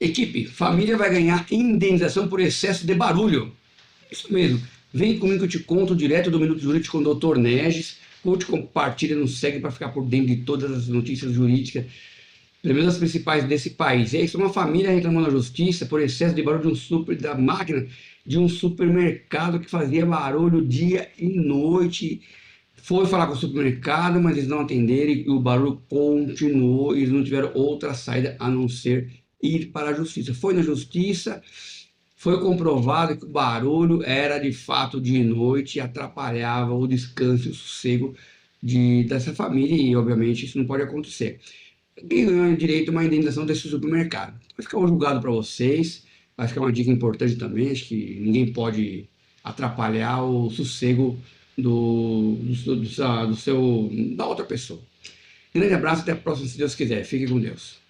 Equipe, família vai ganhar indenização por excesso de barulho. Isso mesmo. Vem comigo que eu te conto direto do Minuto Jurídico com o Dr. Neges. Curte, compartilha, nos segue para ficar por dentro de todas as notícias jurídicas, pelo menos as principais desse país. É isso, uma família reclamando na justiça por excesso de barulho da máquina de um supermercado que fazia barulho dia e noite. Foi falar com o supermercado, mas eles não atenderam e o barulho continuou. E eles não tiveram outra saída a não ser ir para a justiça. Foi na justiça, foi comprovado que o barulho era de fato de noite e atrapalhava o descanso e o sossego dessa família. E obviamente isso não pode acontecer. Quem ganha direito a uma indenização desse supermercado. Vai ficar um julgado para vocês. Vai ficar uma dica importante também. Acho que ninguém pode atrapalhar o sossego da outra pessoa. Grande abraço, até a próxima, se Deus quiser. Fique com Deus.